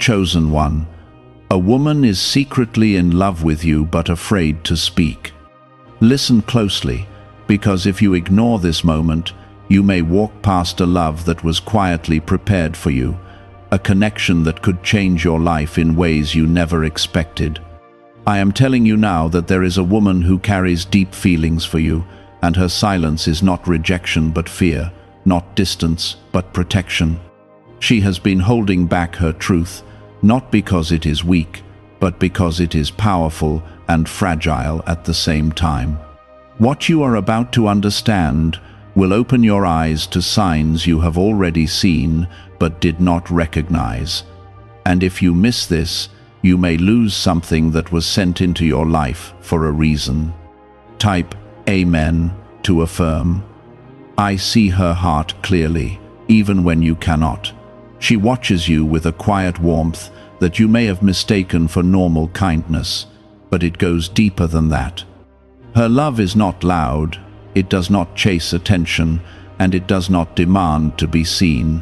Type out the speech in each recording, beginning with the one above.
chosen one. A woman is secretly in love with you but afraid to speak. Listen closely, because if you ignore this moment, you may walk past a love that was quietly prepared for you, a connection that could change your life in ways you never expected. I am telling you now that there is a woman who carries deep feelings for you, and her silence is not rejection but fear, not distance but protection. She has been holding back her truth, not because it is weak, but because it is powerful and fragile at the same time. What you are about to understand will open your eyes to signs you have already seen but did not recognize. And if you miss this, you may lose something that was sent into your life for a reason. Type Amen to affirm. I see her heart clearly, even when you cannot. She watches you with a quiet warmth that you may have mistaken for normal kindness, but it goes deeper than that. Her love is not loud, it does not chase attention, and it does not demand to be seen.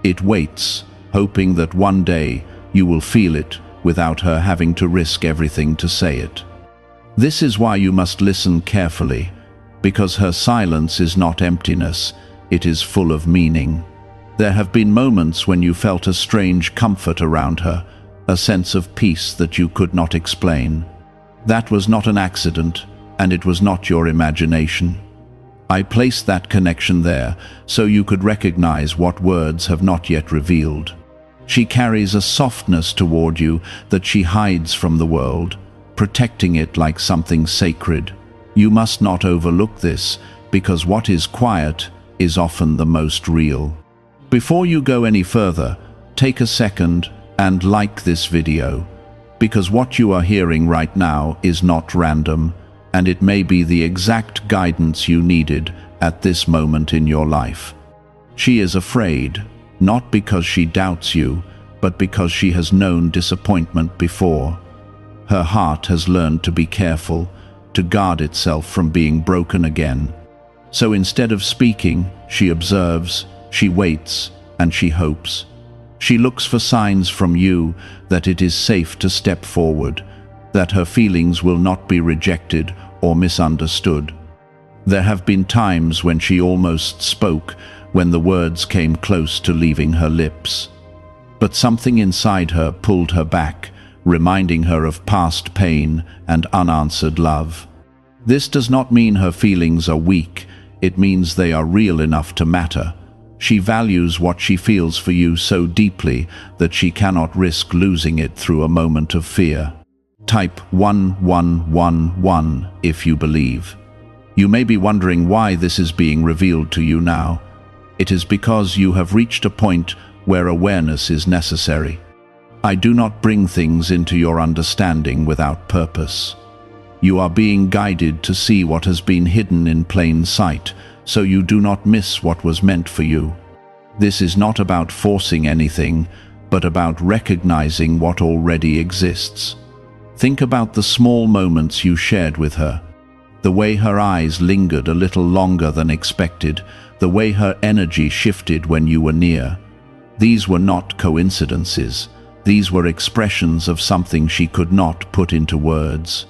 It waits, hoping that one day you will feel it without her having to risk everything to say it. This is why you must listen carefully, because her silence is not emptiness, it is full of meaning. There have been moments when you felt a strange comfort around her, a sense of peace that you could not explain. That was not an accident, and it was not your imagination. I placed that connection there so you could recognize what words have not yet revealed. She carries a softness toward you that she hides from the world, protecting it like something sacred. You must not overlook this, because what is quiet is often the most real. Before you go any further, take a second and like this video, because what you are hearing right now is not random, and it may be the exact guidance you needed at this moment in your life. She is afraid, not because she doubts you, but because she has known disappointment before. Her heart has learned to be careful, to guard itself from being broken again. So instead of speaking, she observes, she waits, and she hopes. She looks for signs from you that it is safe to step forward, that her feelings will not be rejected or misunderstood. There have been times when she almost spoke, when the words came close to leaving her lips. But something inside her pulled her back, reminding her of past pain and unanswered love. This does not mean her feelings are weak, it means they are real enough to matter. She values what she feels for you so deeply that she cannot risk losing it through a moment of fear. Type 1111 if you believe. You may be wondering why this is being revealed to you now. It is because you have reached a point where awareness is necessary. I do not bring things into your understanding without purpose. You are being guided to see what has been hidden in plain sight, so you do not miss what was meant for you. This is not about forcing anything, but about recognizing what already exists. Think about the small moments you shared with her, the way her eyes lingered a little longer than expected, the way her energy shifted when you were near. These were not coincidences. These were expressions of something she could not put into words.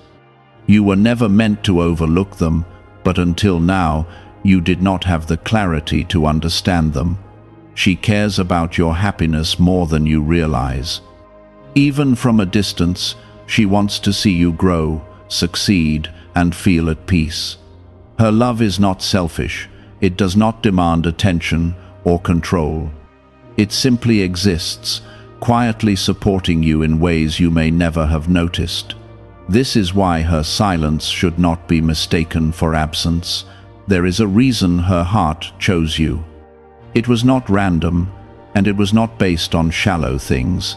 You were never meant to overlook them, but until now, you did not have the clarity to understand them. She cares about your happiness more than you realize. Even from a distance, she wants to see you grow, succeed, and feel at peace. Her love is not selfish. It does not demand attention or control. It simply exists, quietly supporting you in ways you may never have noticed. This is why her silence should not be mistaken for absence. There is a reason her heart chose you. It was not random, and it was not based on shallow things.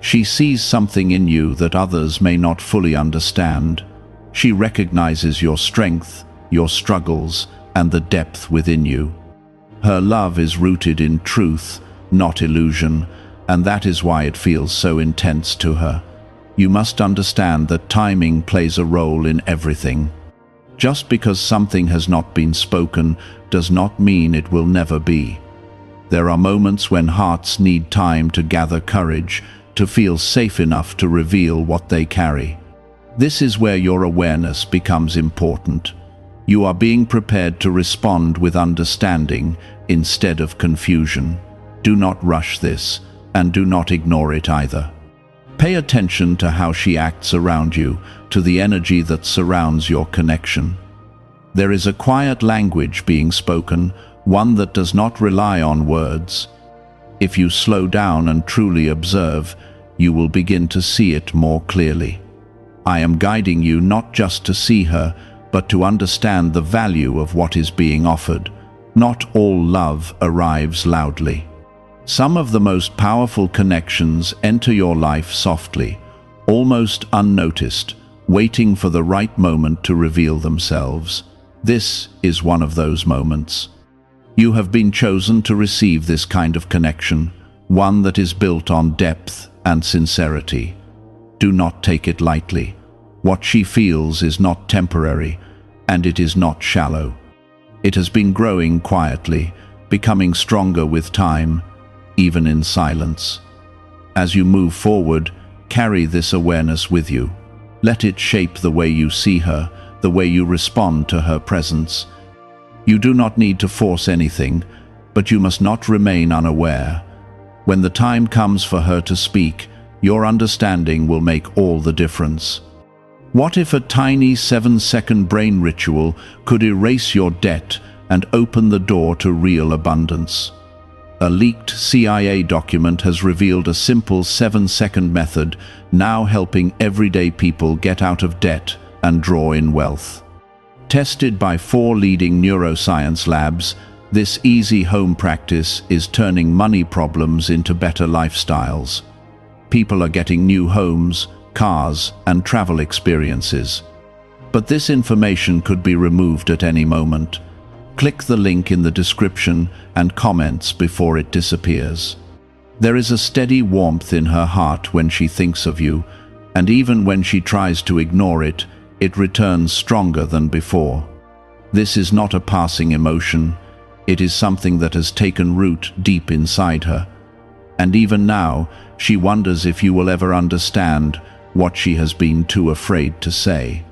She sees something in you that others may not fully understand. She recognizes your strength, your struggles, and the depth within you. Her love is rooted in truth, not illusion, and that is why it feels so intense to her. You must understand that timing plays a role in everything. Just because something has not been spoken does not mean it will never be. There are moments when hearts need time to gather courage, to feel safe enough to reveal what they carry. This is where your awareness becomes important. You are being prepared to respond with understanding instead of confusion. Do not rush this, and do not ignore it either. Pay attention to how she acts around you, to the energy that surrounds your connection. There is a quiet language being spoken, one that does not rely on words. If you slow down and truly observe, you will begin to see it more clearly. I am guiding you not just to see her, but to understand the value of what is being offered. Not all love arrives loudly. Some of the most powerful connections enter your life softly, almost unnoticed, waiting for the right moment to reveal themselves. This is one of those moments. You have been chosen to receive this kind of connection, one that is built on depth and sincerity. Do not take it lightly. What she feels is not temporary, and it is not shallow. It has been growing quietly, becoming stronger with time, even in silence. As you move forward, carry this awareness with you. Let it shape the way you see her, the way you respond to her presence. You do not need to force anything, but you must not remain unaware. When the time comes for her to speak, your understanding will make all the difference. What if a tiny 7-second brain ritual could erase your debt and open the door to real abundance? A leaked CIA document has revealed a simple 7-second method, now helping everyday people get out of debt and draw in wealth. Tested by 4 leading neuroscience labs, this easy home practice is turning money problems into better lifestyles. People are getting new homes, cars, and travel experiences. But this information could be removed at any moment. Click the link in the description and comments before it disappears. There is a steady warmth in her heart when she thinks of you, and even when she tries to ignore it, it returns stronger than before. This is not a passing emotion. It is something that has taken root deep inside her. And even now, she wonders if you will ever understand what she has been too afraid to say.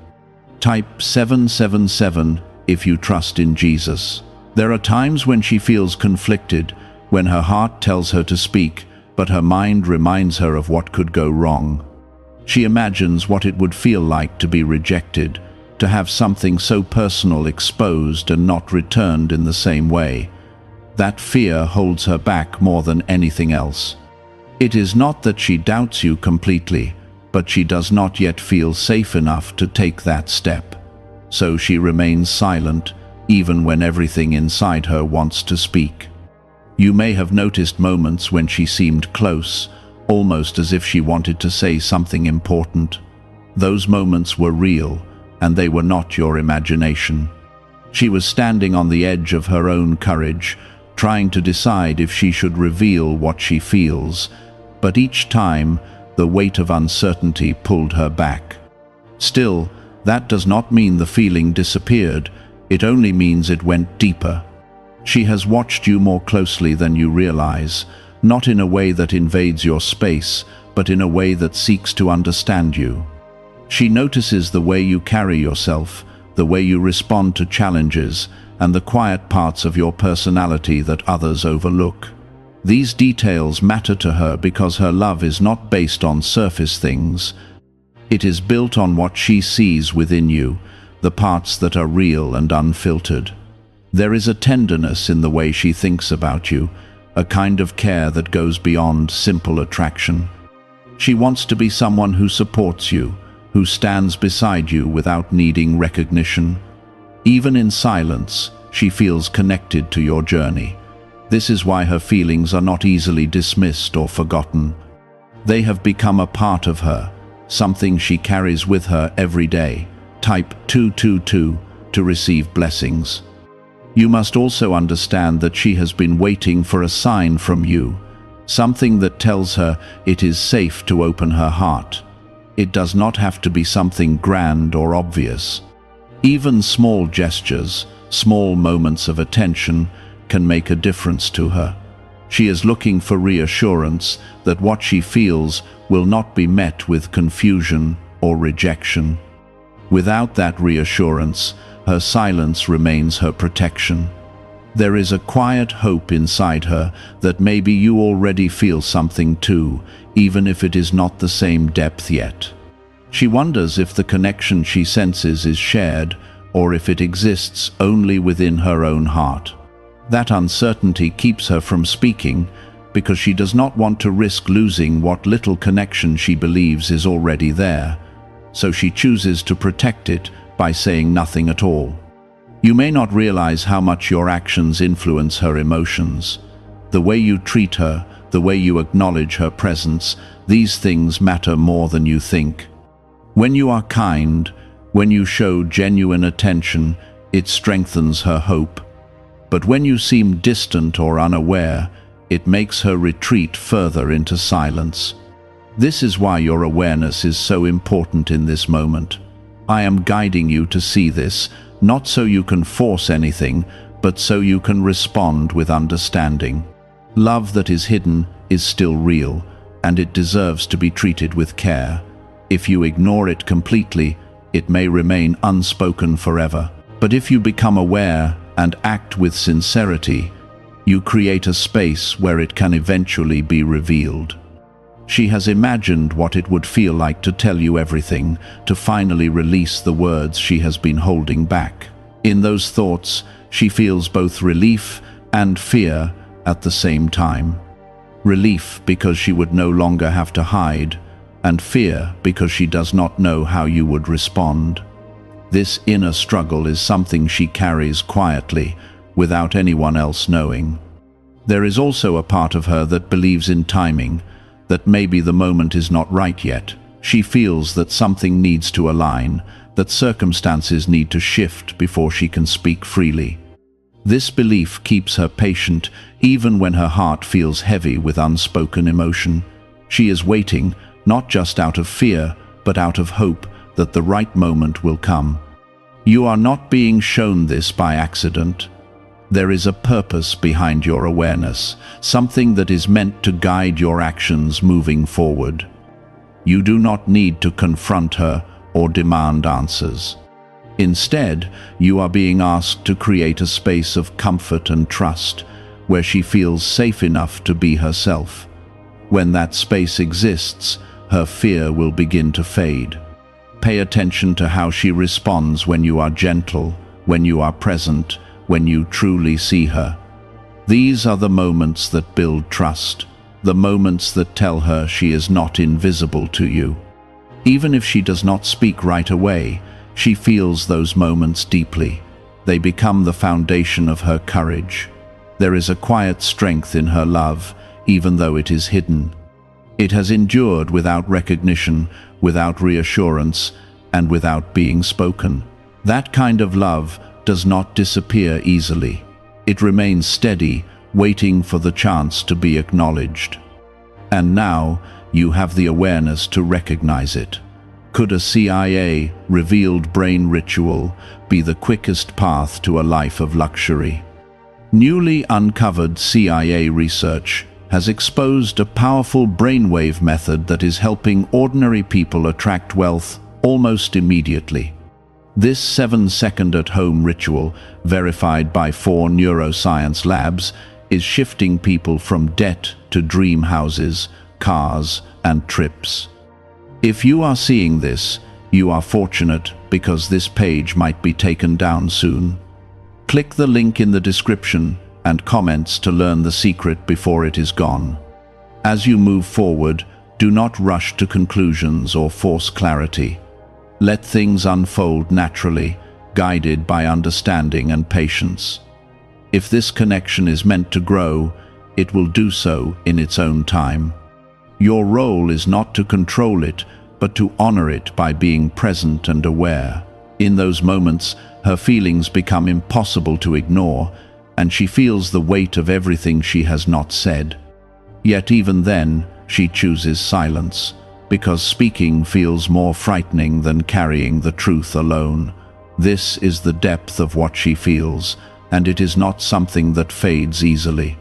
Type 777 if you trust in Jesus. There are times when she feels conflicted, when her heart tells her to speak, but her mind reminds her of what could go wrong. She imagines what it would feel like to be rejected, to have something so personal exposed and not returned in the same way. That fear holds her back more than anything else. It is not that she doubts you completely, but she does not yet feel safe enough to take that step. So she remains silent, even when everything inside her wants to speak. You may have noticed moments when she seemed close, almost as if she wanted to say something important. Those moments were real, and they were not your imagination. She was standing on the edge of her own courage, trying to decide if she should reveal what she feels, but each time, the weight of uncertainty pulled her back. Still, that does not mean the feeling disappeared, it only means it went deeper. She has watched you more closely than you realize, not in a way that invades your space, but in a way that seeks to understand you. She notices the way you carry yourself, the way you respond to challenges, and the quiet parts of your personality that others overlook. These details matter to her because her love is not based on surface things. It is built on what she sees within you, the parts that are real and unfiltered. There is a tenderness in the way she thinks about you, a kind of care that goes beyond simple attraction. She wants to be someone who supports you, who stands beside you without needing recognition. Even in silence, she feels connected to your journey. This is why her feelings are not easily dismissed or forgotten. They have become a part of her, something she carries with her every day. Type 222 to receive blessings. You must also understand that she has been waiting for a sign from you, something that tells her it is safe to open her heart. It does not have to be something grand or obvious. Even small gestures, small moments of attention, can make a difference to her. She is looking for reassurance that what she feels will not be met with confusion or rejection. Without that reassurance, her silence remains her protection. There is a quiet hope inside her that maybe you already feel something too, even if it is not the same depth yet. She wonders if the connection she senses is shared, or if it exists only within her own heart. That uncertainty keeps her from speaking, because she does not want to risk losing what little connection she believes is already there. So she chooses to protect it by saying nothing at all. You may not realize how much your actions influence her emotions. The way you treat her, the way you acknowledge her presence, these things matter more than you think. When you are kind, when you show genuine attention, it strengthens her hope. But when you seem distant or unaware, it makes her retreat further into silence. This is why your awareness is so important in this moment. I am guiding you to see this, not so you can force anything, but so you can respond with understanding. Love that is hidden is still real, and it deserves to be treated with care. If you ignore it completely, it may remain unspoken forever. But if you become aware and act with sincerity, you create a space where it can eventually be revealed. She has imagined what it would feel like to tell you everything, to finally release the words she has been holding back. In those thoughts, she feels both relief and fear at the same time. Relief because she would no longer have to hide, and fear because she does not know how you would respond. This inner struggle is something she carries quietly, without anyone else knowing. There is also a part of her that believes in timing, that maybe the moment is not right yet. She feels that something needs to align, that circumstances need to shift before she can speak freely. This belief keeps her patient, even when her heart feels heavy with unspoken emotion. She is waiting, not just out of fear, but out of hope that the right moment will come. You are not being shown this by accident. There is a purpose behind your awareness, something that is meant to guide your actions moving forward. You do not need to confront her or demand answers. Instead, you are being asked to create a space of comfort and trust, where she feels safe enough to be herself. When that space exists, her fear will begin to fade. Pay attention to how she responds when you are gentle, when you are present, when you truly see her. These are the moments that build trust, the moments that tell her she is not invisible to you. Even if she does not speak right away, she feels those moments deeply. They become the foundation of her courage. There is a quiet strength in her love, even though it is hidden. It has endured without recognition, without reassurance, and without being spoken. That kind of love does not disappear easily. It remains steady, waiting for the chance to be acknowledged. And now, you have the awareness to recognize it. Could a CIA-revealed brain ritual be the quickest path to a life of luxury? Newly uncovered CIA research has exposed a powerful brainwave method that is helping ordinary people attract wealth almost immediately. This 7-second at-home ritual, verified by 4 neuroscience labs, is shifting people from debt to dream houses, cars, and trips. If you are seeing this, you are fortunate, because this page might be taken down soon. Click the link in the description and comments to learn the secret before it is gone. As you move forward, do not rush to conclusions or force clarity. Let things unfold naturally, guided by understanding and patience. If this connection is meant to grow, it will do so in its own time. Your role is not to control it, but to honor it by being present and aware. In those moments, her feelings become impossible to ignore, and she feels the weight of everything she has not said. Yet even then, she chooses silence, because speaking feels more frightening than carrying the truth alone. This is the depth of what she feels, and it is not something that fades easily.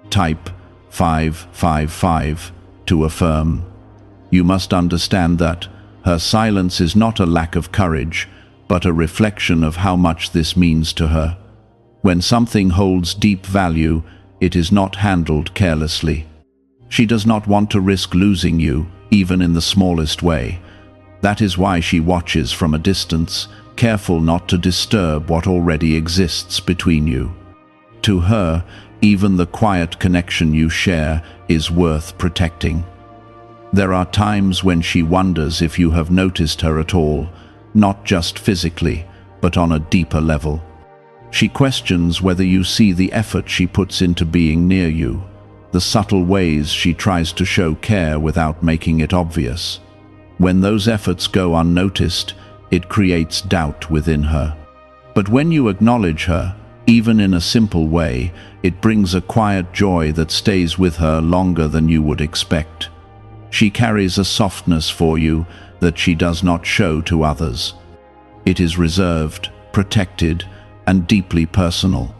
Type, 555 to affirm. You must understand that her silence is not a lack of courage, but a reflection of how much this means to her. When something holds deep value, it is not handled carelessly. She does not want to risk losing you, even in the smallest way. That is why she watches from a distance, careful not to disturb what already exists between you. To her, even the quiet connection you share is worth protecting. There are times when she wonders if you have noticed her at all, not just physically, but on a deeper level. She questions whether you see the effort she puts into being near you, the subtle ways she tries to show care without making it obvious. When those efforts go unnoticed, it creates doubt within her. But when you acknowledge her, even in a simple way, it brings a quiet joy that stays with her longer than you would expect. She carries a softness for you that she does not show to others. It is reserved, protected, and deeply personal.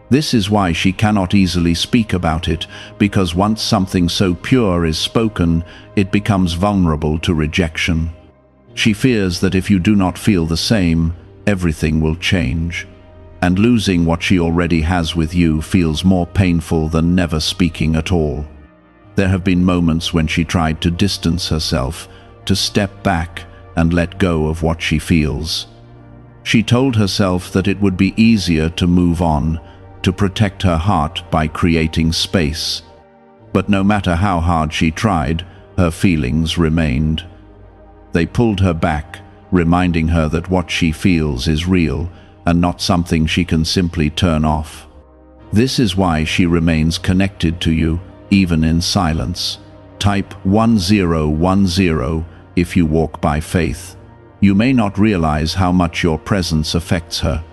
This is why she cannot easily speak about it, because once something so pure is spoken, it becomes vulnerable to rejection. She fears that if you do not feel the same, everything will change. And losing what she already has with you feels more painful than never speaking at all. There have been moments when she tried to distance herself, to step back and let go of what she feels. She told herself that it would be easier to move on, to protect her heart by creating space. But no matter how hard she tried, her feelings remained. They pulled her back, reminding her that what she feels is real and not something she can simply turn off. This is why she remains connected to you, even in silence. Type 1010 if you walk by faith. You may not realize how much your presence affects her.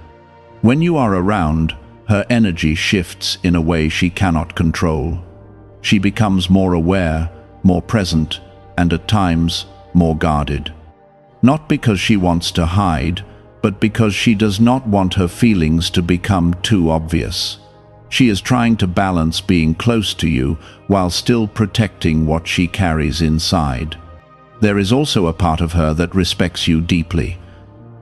When you are around, her energy shifts in a way she cannot control. She becomes more aware, more present, and at times more guarded. Not because she wants to hide, but because she does not want her feelings to become too obvious. She is trying to balance being close to you while still protecting what she carries inside. There is also a part of her that respects you deeply.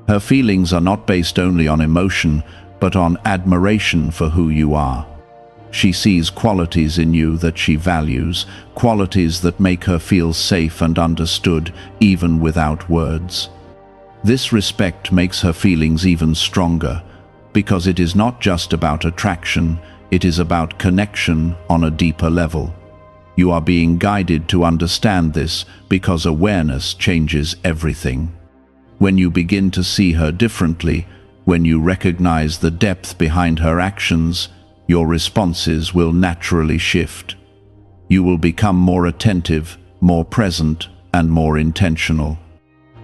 Her feelings are not based only on emotion, but on admiration for who you are. She sees qualities in you that she values, qualities that make her feel safe and understood, even without words. This respect makes her feelings even stronger, because it is not just about attraction, it is about connection on a deeper level. You are being guided to understand this because awareness changes everything. When you begin to see her differently, when you recognize the depth behind her actions, your responses will naturally shift. You will become more attentive, more present, and more intentional.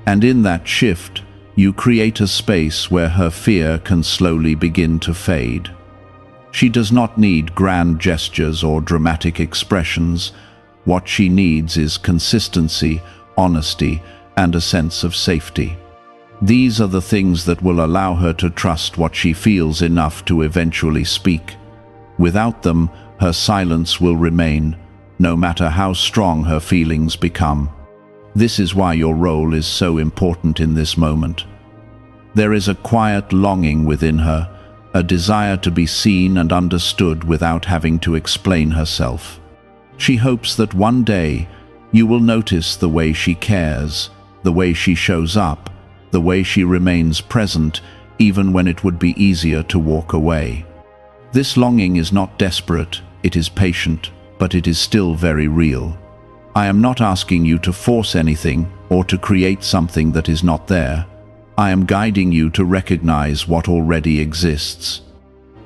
And in that shift, you create a space where her fear can slowly begin to fade. She does not need grand gestures or dramatic expressions. What she needs is consistency, honesty, and a sense of safety. These are the things that will allow her to trust what she feels enough to eventually speak. Without them, her silence will remain, no matter how strong her feelings become. This is why your role is so important in this moment. There is a quiet longing within her, a desire to be seen and understood without having to explain herself. She hopes that one day you will notice the way she cares, the way she shows up, the way she remains present, even when it would be easier to walk away. This longing is not desperate, it is patient, but it is still very real. I am not asking you to force anything or to create something that is not there. I am guiding you to recognize what already exists.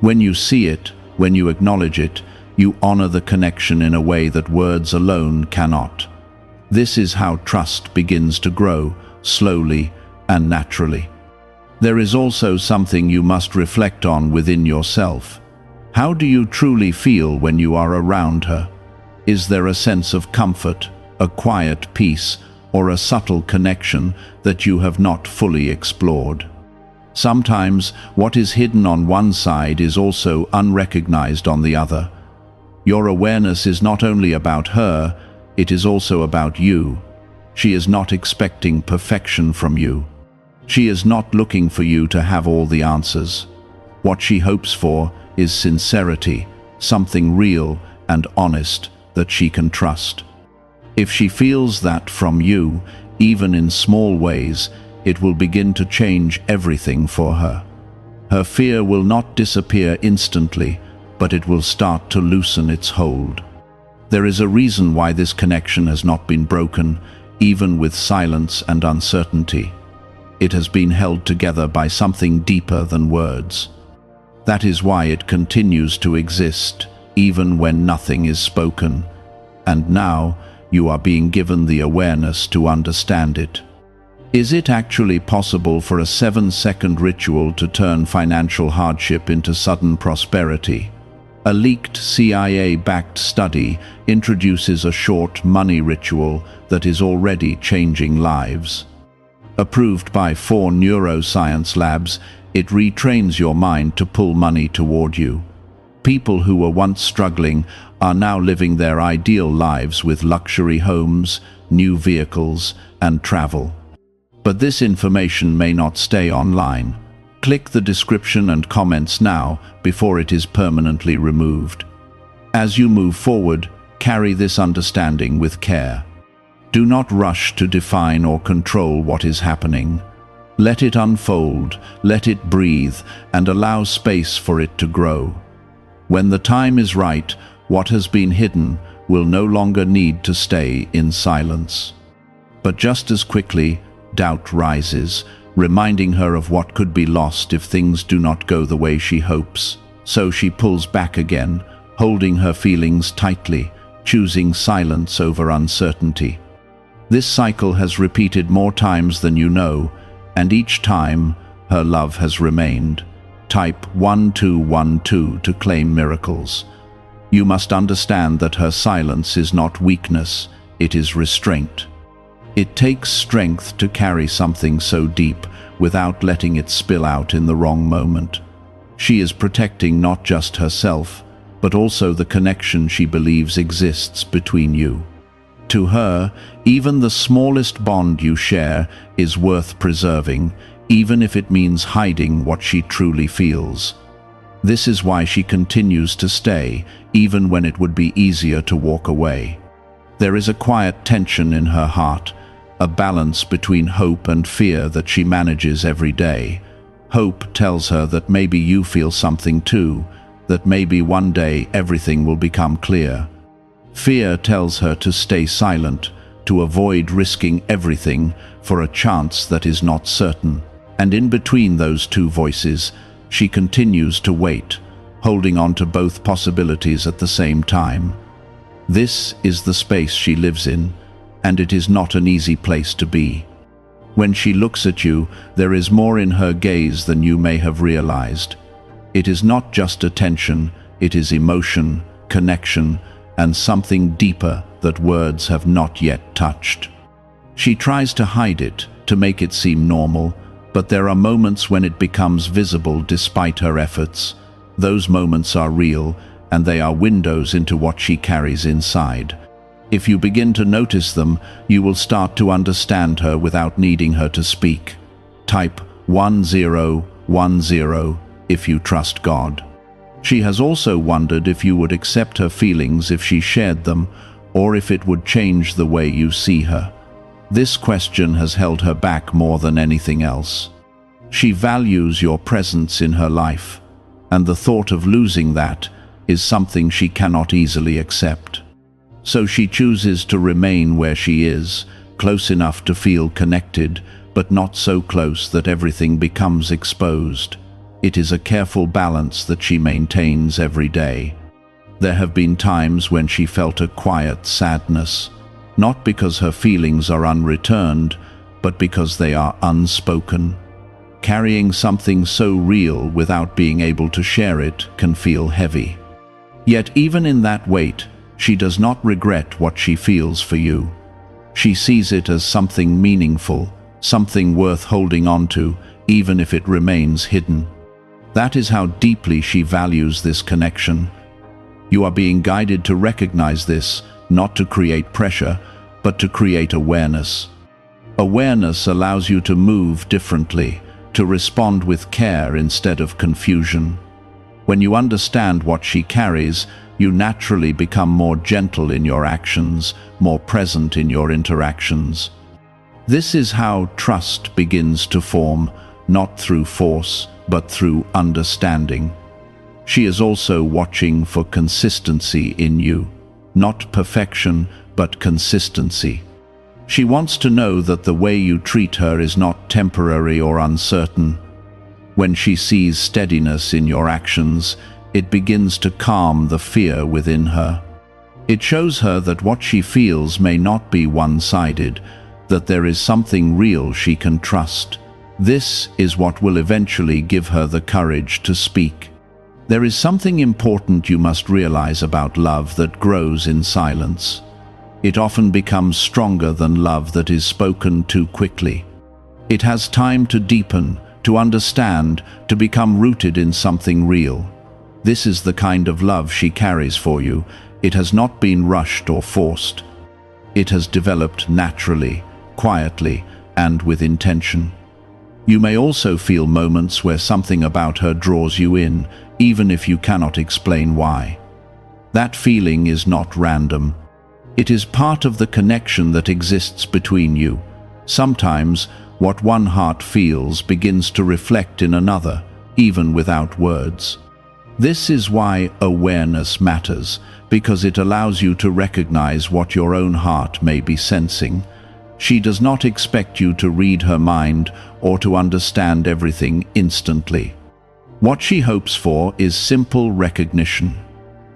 When you see it, when you acknowledge it, you honor the connection in a way that words alone cannot. This is how trust begins to grow, slowly and naturally. There is also something you must reflect on within yourself. How do you truly feel when you are around her? Is there a sense of comfort, a quiet peace, or a subtle connection that you have not fully explored? Sometimes what is hidden on one side is also unrecognized on the other. Your awareness is not only about her, it is also about you. She is not expecting perfection from you. She is not looking for you to have all the answers. What she hopes for is sincerity, something real and honest that she can trust. If she feels that from you, even in small ways, it will begin to change everything for her. Her fear will not disappear instantly, but it will start to loosen its hold. There is a reason why this connection has not been broken, even with silence and uncertainty. It has been held together by something deeper than words. That is why it continues to exist, even when nothing is spoken. And now, you are being given the awareness to understand it. Is it actually possible for a 7-second ritual to turn financial hardship into sudden prosperity? A leaked CIA-backed study introduces a short money ritual that is already changing lives. Approved by 4 neuroscience labs, it retrains your mind to pull money toward you. People who were once struggling are now living their ideal lives with luxury homes, new vehicles, and travel. But this information may not stay online. Click the description and comments now before it is permanently removed. As you move forward, carry this understanding with care. Do not rush to define or control what is happening. Let it unfold, let it breathe, and allow space for it to grow. When the time is right, what has been hidden will no longer need to stay in silence. But just as quickly, doubt rises, reminding her of what could be lost if things do not go the way she hopes. So she pulls back again, holding her feelings tightly, choosing silence over uncertainty. This cycle has repeated more times than you know, and each time, her love has remained. Type 1212 to claim miracles. You must understand that her silence is not weakness, it is restraint. It takes strength to carry something so deep without letting it spill out in the wrong moment. She is protecting not just herself, but also the connection she believes exists between you. To her, even the smallest bond you share is worth preserving, even if it means hiding what she truly feels. This is why she continues to stay, even when it would be easier to walk away. There is a quiet tension in her heart, a balance between hope and fear that she manages every day. Hope tells her that maybe you feel something too, that maybe one day everything will become clear. Fear tells her to stay silent, to avoid risking everything for a chance that is not certain. And in between those two voices, she continues to wait, holding on to both possibilities at the same time. This is the space she lives in, and it is not an easy place to be. When she looks at you, there is more in her gaze than you may have realized. It is not just attention, it is emotion, connection, and something deeper that words have not yet touched. She tries to hide it, to make it seem normal, but there are moments when it becomes visible despite her efforts. Those moments are real, and they are windows into what she carries inside. If you begin to notice them, you will start to understand her without needing her to speak. Type 1010 if you trust God. She has also wondered if you would accept her feelings if she shared them, or if it would change the way you see her. This question has held her back more than anything else. She values your presence in her life, and the thought of losing that is something she cannot easily accept. So she chooses to remain where she is, close enough to feel connected, but not so close that everything becomes exposed. It is a careful balance that she maintains every day. There have been times when she felt a quiet sadness, not because her feelings are unreturned, but because they are unspoken. Carrying something so real without being able to share it can feel heavy. Yet even in that weight, she does not regret what she feels for you. She sees it as something meaningful, something worth holding on to, even if it remains hidden. That is how deeply she values this connection. You are being guided to recognize this, not to create pressure, but to create awareness. Awareness allows you to move differently, to respond with care instead of confusion. When you understand what she carries, you naturally become more gentle in your actions, more present in your interactions. This is how trust begins to form, not through force, but through understanding. She is also watching for consistency in you, not perfection, but consistency. She wants to know that the way you treat her is not temporary or uncertain. When she sees steadiness in your actions, it begins to calm the fear within her. It shows her that what she feels may not be one-sided, that there is something real she can trust. This is what will eventually give her the courage to speak. There is something important you must realize about love that grows in silence. It often becomes stronger than love that is spoken too quickly. It has time to deepen, to understand, to become rooted in something real. This is the kind of love she carries for you. It has not been rushed or forced. It has developed naturally, quietly, and with intention. You may also feel moments where something about her draws you in, even if you cannot explain why. That feeling is not random. It is part of the connection that exists between you. Sometimes, what one heart feels begins to reflect in another, even without words. This is why awareness matters, because it allows you to recognize what your own heart may be sensing. She does not expect you to read her mind or to understand everything instantly. What she hopes for is simple recognition,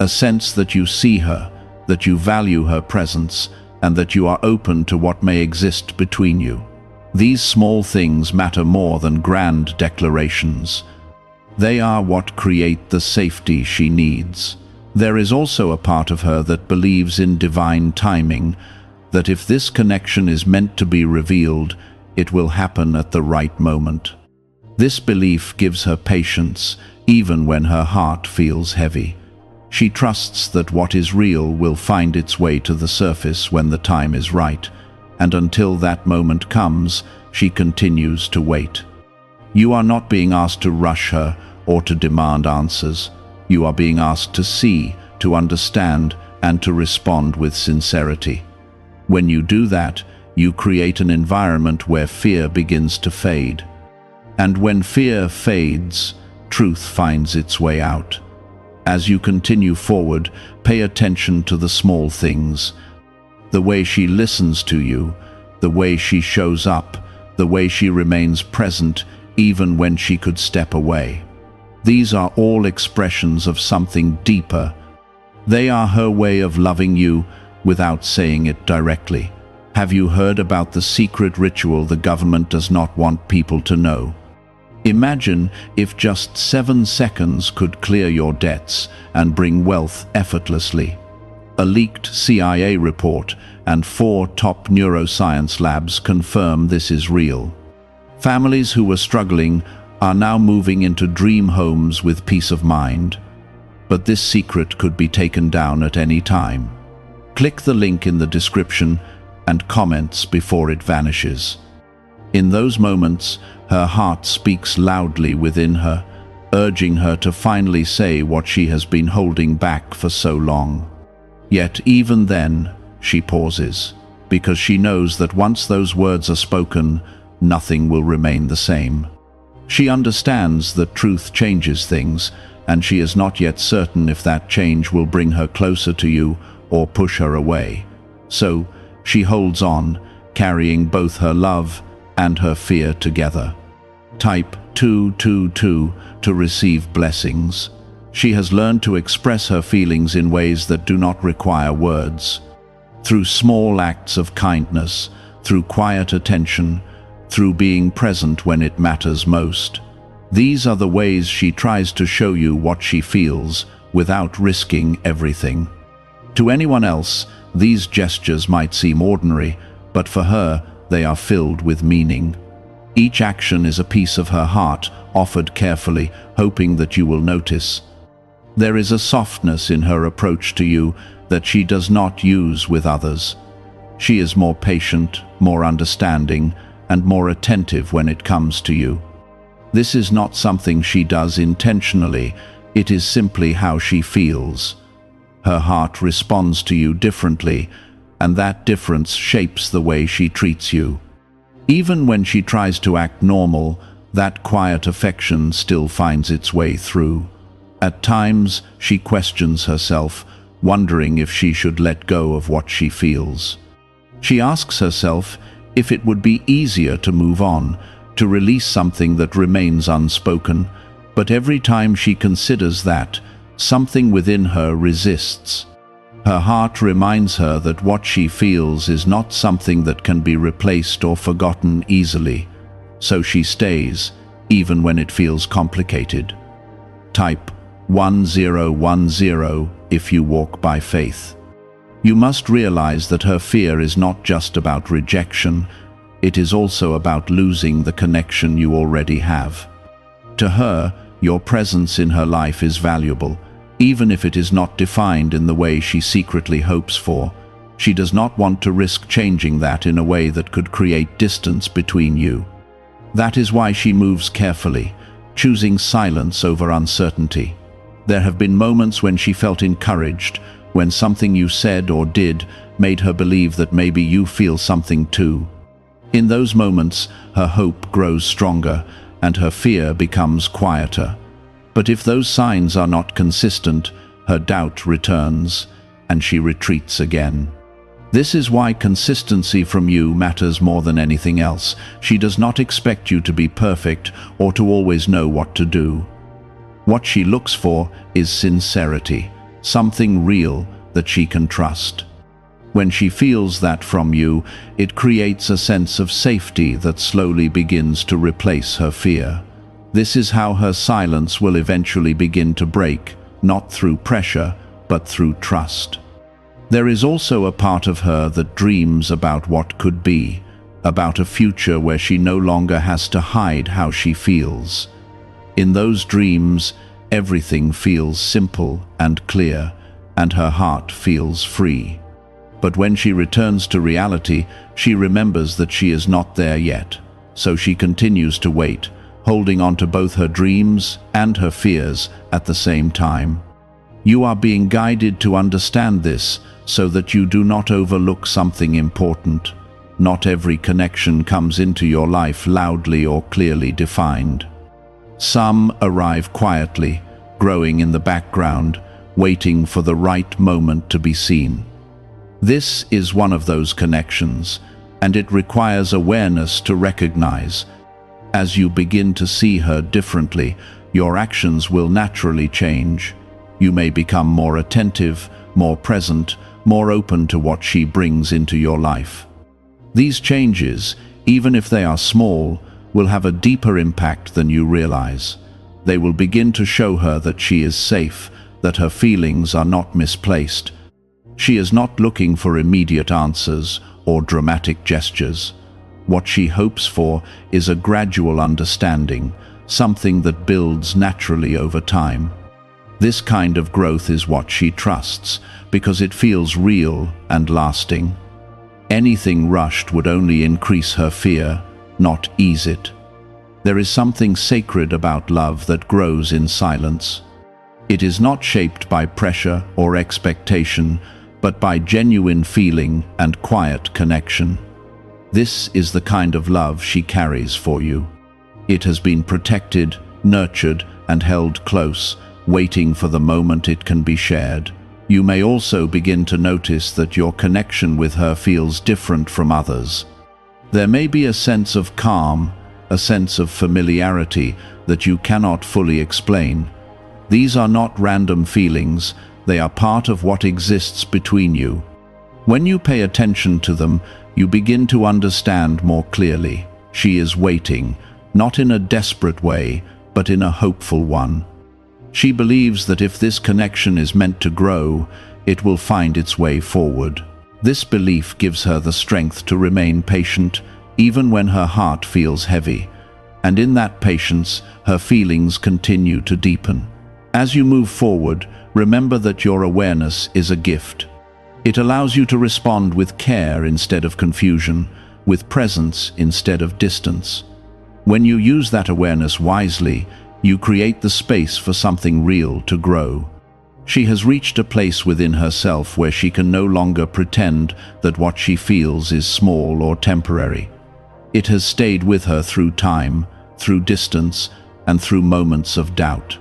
a sense that you see her, that you value her presence, and that you are open to what may exist between you. These small things matter more than grand declarations. They are what create the safety she needs. There is also a part of her that believes in divine timing, that if this connection is meant to be revealed, it will happen at the right moment. This belief gives her patience, even when her heart feels heavy. She trusts that what is real will find its way to the surface when the time is right, and until that moment comes, she continues to wait. You are not being asked to rush her or to demand answers. You are being asked to see, to understand, and to respond with sincerity. When you do that, you create an environment where fear begins to fade. And when fear fades, truth finds its way out. As you continue forward, pay attention to the small things. The way she listens to you, the way she shows up, the way she remains present even when she could step away. These are all expressions of something deeper. They are her way of loving you without saying it directly. Have you heard about the secret ritual the government does not want people to know? Imagine if just 7 seconds could clear your debts and bring wealth effortlessly. A leaked CIA report and 4 top neuroscience labs confirm this is real. Families who were struggling are now moving into dream homes with peace of mind. But this secret could be taken down at any time. Click the link in the description and comments before it vanishes. In those moments, her heart speaks loudly within her, urging her to finally say what she has been holding back for so long. Yet even then, she pauses, because she knows that once those words are spoken, nothing will remain the same. She understands that truth changes things, and she is not yet certain if that change will bring her closer to you or push her away. So, she holds on, carrying both her love and her fear together. Type 222 to receive blessings. She has learned to express her feelings in ways that do not require words. Through small acts of kindness, through quiet attention, through being present when it matters most. These are the ways she tries to show you what she feels without risking everything. To anyone else, these gestures might seem ordinary, but for her, they are filled with meaning. Each action is a piece of her heart, offered carefully, hoping that you will notice. There is a softness in her approach to you that she does not use with others. She is more patient, more understanding, and more attentive when it comes to you. This is not something she does intentionally, it is simply how she feels. Her heart responds to you differently, and that difference shapes the way she treats you. Even when she tries to act normal, that quiet affection still finds its way through. At times, she questions herself, wondering if she should let go of what she feels. She asks herself if it would be easier to move on, to release something that remains unspoken, but every time she considers that, something within her resists. Her heart reminds her that what she feels is not something that can be replaced or forgotten easily, so she stays, even when it feels complicated. Type 1010 if you walk by faith. You must realize that her fear is not just about rejection, it is also about losing the connection you already have. To her, your presence in her life is valuable, even if it is not defined in the way she secretly hopes for. She does not want to risk changing that in a way that could create distance between you. That is why she moves carefully, choosing silence over uncertainty. There have been moments when she felt encouraged, when something you said or did made her believe that maybe you feel something too. In those moments, her hope grows stronger and her fear becomes quieter. But if those signs are not consistent, her doubt returns and she retreats again. This is why consistency from you matters more than anything else. She does not expect you to be perfect or to always know what to do. What she looks for is sincerity, something real that she can trust. When she feels that from you, it creates a sense of safety that slowly begins to replace her fear. This is how her silence will eventually begin to break, not through pressure, but through trust. There is also a part of her that dreams about what could be, about a future where she no longer has to hide how she feels. In those dreams, everything feels simple and clear, and her heart feels free. But when she returns to reality, she remembers that she is not there yet, so she continues to wait, holding on to both her dreams and her fears at the same time. You are being guided to understand this so that you do not overlook something important. Not every connection comes into your life loudly or clearly defined. Some arrive quietly, growing in the background, waiting for the right moment to be seen. This is one of those connections, and it requires awareness to recognize. As you begin to see her differently, your actions will naturally change. You may become more attentive, more present, more open to what she brings into your life. These changes, even if they are small, will have a deeper impact than you realize. They will begin to show her that she is safe, that her feelings are not misplaced. She is not looking for immediate answers or dramatic gestures. What she hopes for is a gradual understanding, something that builds naturally over time. This kind of growth is what she trusts, because it feels real and lasting. Anything rushed would only increase her fear, not ease it. There is something sacred about love that grows in silence. It is not shaped by pressure or expectation, but by genuine feeling and quiet connection. This is the kind of love she carries for you. It has been protected, nurtured, and held close, waiting for the moment it can be shared. You may also begin to notice that your connection with her feels different from others. There may be a sense of calm, a sense of familiarity that you cannot fully explain. These are not random feelings, they are part of what exists between you. When you pay attention to them, you begin to understand more clearly. She is waiting, not in a desperate way, but in a hopeful one. She believes that if this connection is meant to grow, it will find its way forward. This belief gives her the strength to remain patient, even when her heart feels heavy. And in that patience, her feelings continue to deepen. As you move forward, remember that your awareness is a gift. It allows you to respond with care instead of confusion, with presence instead of distance. When you use that awareness wisely, you create the space for something real to grow. She has reached a place within herself where she can no longer pretend that what she feels is small or temporary. It has stayed with her through time, through distance, and through moments of doubt.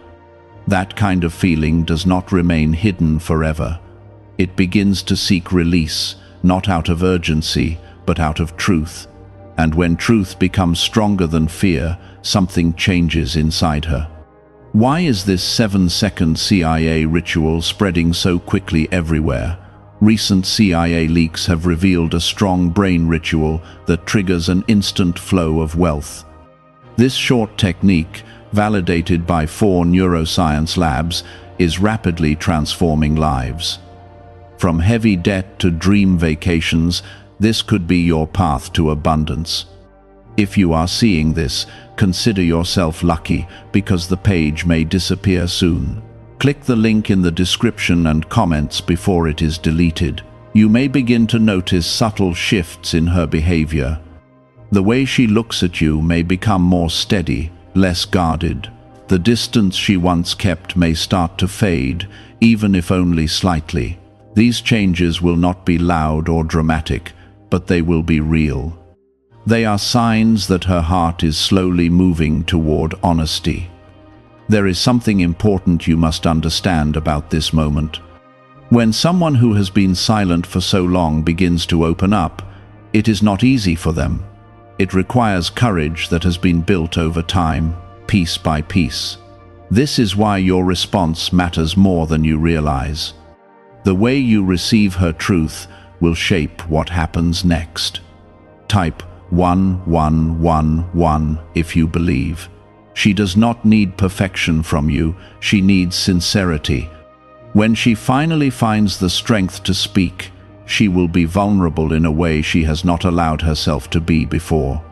That kind of feeling does not remain hidden forever. It begins to seek release, not out of urgency, but out of truth. And when truth becomes stronger than fear, something changes inside her. Why is this 7-second CIA ritual spreading so quickly everywhere? Recent CIA leaks have revealed a strong brain ritual that triggers an instant flow of wealth. This short technique, validated by 4 neuroscience labs, is rapidly transforming lives. From heavy debt to dream vacations, this could be your path to abundance. If you are seeing this, consider yourself lucky, because the page may disappear soon. Click the link in the description and comments before it is deleted. You may begin to notice subtle shifts in her behavior. The way she looks at you may become more steady, less guarded. The distance she once kept may start to fade, even if only slightly. These changes will not be loud or dramatic, but they will be real. They are signs that her heart is slowly moving toward honesty. There is something important you must understand about this moment. When someone who has been silent for so long begins to open up, it is not easy for them. It requires courage that has been built over time, piece by piece. This is why your response matters more than you realize. The way you receive her truth will shape what happens next. Type 1111 if you believe. She does not need perfection from you, she needs sincerity. When she finally finds the strength to speak, she will be vulnerable in a way she has not allowed herself to be before.